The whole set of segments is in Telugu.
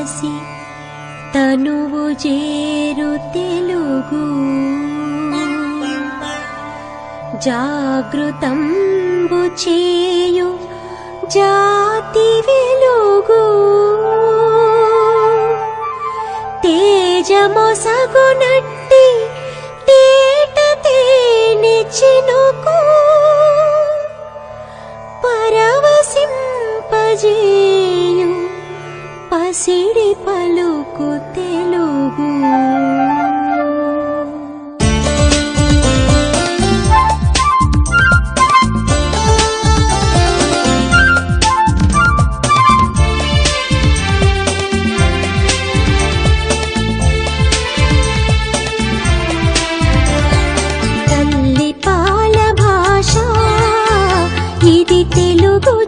కలిసి తనువు చేరు తెలుగు జాగృతంబు చేయు జాతి వెలుగు తేజమొసగునట్టి తేట తేనె చినుకు పరవశింపజేయు పసిడి పలుకు తెలుగు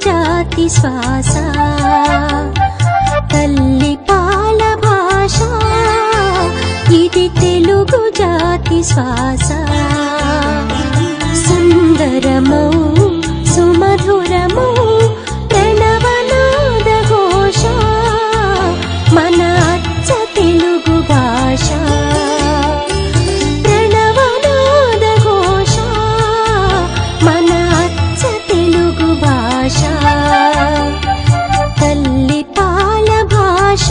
జాతి శ్వాస తల్లి పాల భాష ఇది తెలుగు జాతి శ్వాస సుందరమౌ సుమధురమౌ ప్రణవనాద ఘోష మన అచ్చ తెలుగు భాష ప్రణవనాద ఘోష మన అచ్చ తెలుగు భాష తల్లి పాల భాష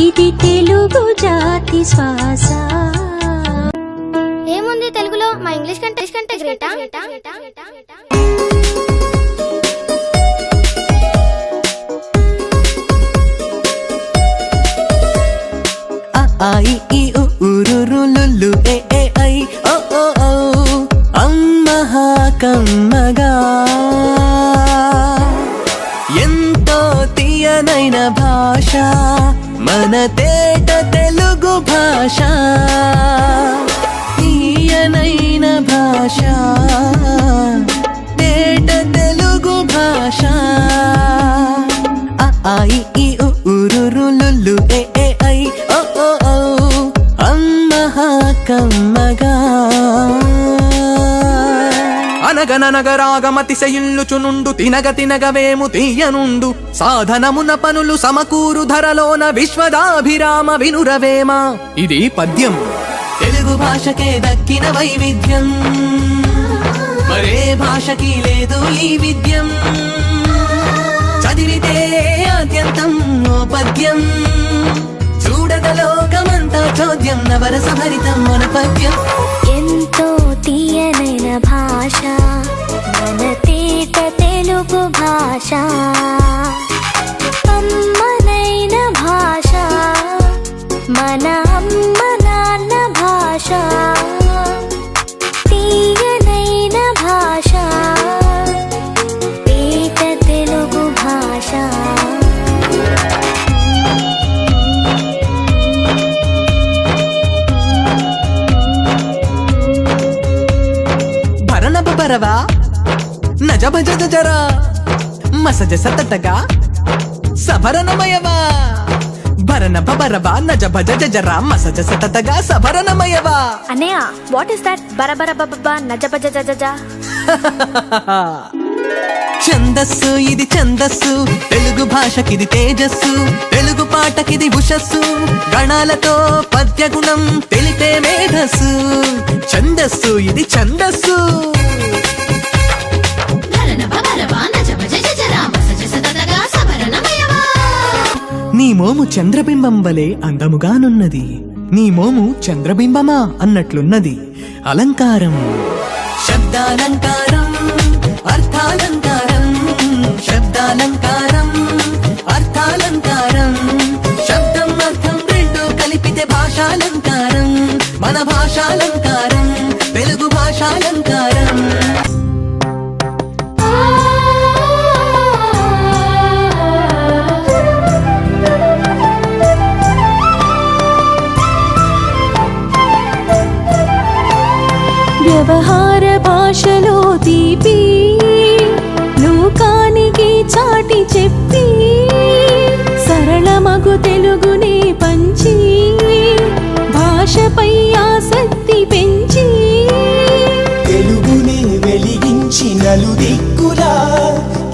ఇది తెలుగు జాతి శ్వాస ఏముంది తెలుగులో మా ఇంగ్లీష్ కంటే గ్రేటా లులు ఏ ఐ ఓ ఓ ఓ అమ్మహ కమ్మగా ఎంతో తీయనైన భాష మన తేట తెలుగు భాష తీయనైన భాష తేట తెలుగు భాష లులు ఏ ఐ ఓ ఓ ఓ అమ్మహ కమ్మగా అనగననగరాగమతిశయిల్లుచునుండు తినగ తినగవేము తీయనుండు సాధనమున పనులు సమకూరు ధరలోన విశ్వదాభిరామ వినురవేమ ఇది పద్యం తెలుగు భాషకే దక్కిన వైవిధ్యం మరే భాషకి లేదు ఈ విద్యం చదివితే ఆద్యంతం ఓ పద్యం చూడగలోకమంతా చోద్యం నవరస భరితం మన పద్యం ఎంతో తీయనైన భాష మన తేట తెలుగు భాష అమ్మనైన భాష మన అమ్మ నాన్న భాష తీయనైన భాష తేట తెలుగు భాష బరవా నజభజ జరా మసజ సతటగా సభరణమయవా భరణ బరవా నజభజ జరా మసజ సతటగా సభరణమయవా అన్నయ్య వాట్ ఇస్ దట్ బరబర బబ నజభజ జజ ఛందస్సు ఇది ఛందస్సు తెలుగు భాషకిది తేజస్సు తెలుగు పాటకిది ఉషస్సు గణాలతో పద్యగుణం తెలిపే మేధస్సు ఛందస్సు ఇది ఛందస్సు నీ మోము చంద్రబింబం వలె అందముగానున్నది నీ మోము చంద్రబింబమా అన్నట్లున్నది అలంకారం శబ్దాలంకారం అర్థాలంకారం శబ్దాలంకారం అర్థాలంకారం శబ్దం అర్థం రెండు కలిపితే భాషాలంకారం మన భాషాలంకారం తెలుగు భాషాలంకారం వ్యవహార భాషలో తీపి లోకానికి చాటి చెప్పి సరళమగు తెలుగునే పంచి భాషపై ఆసక్తి పెంచి తెలుగునే వెలిగించి నలుదిక్కులా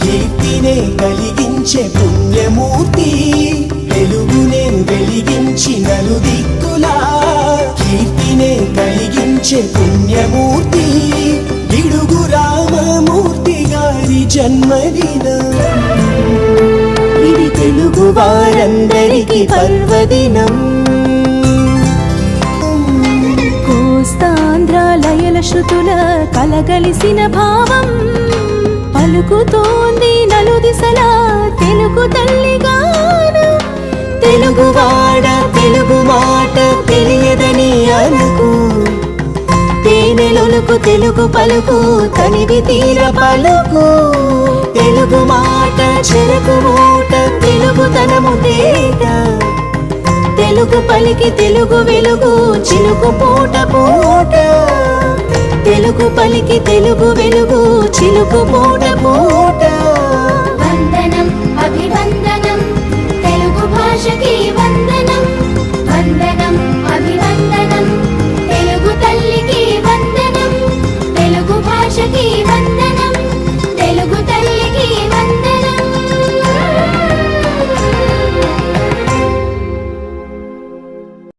కీర్తినే కలిగించే పుణ్యమూర్తి అవతరించే పుణ్యమూర్తి గిడుగు రామమూర్తి గారి జన్మదినం. ఇది తెలుగు వారందరికీ పర్వదినం. కోస్తాంధ్ర లయల శృతుల కలగలిసిన భావం పలుకుతోంది నలుదిశలా తెలుగు తల్లిగాను. తెలుగువాడ తెలుగు మాట తెలియదని అనుకు, తేనెలొలుకు తెలుగు పలుకు తనివి తీర పలుకు. తెలుగు మాట చెరకు మూట తెలుగుతనము తేట, తెలుగు పలికి తెలుగు వెలుగు చిలుకు పూట పూట. తెలుగు పలికి తెలుగు వెలుగు చిలుకు పూట పూట.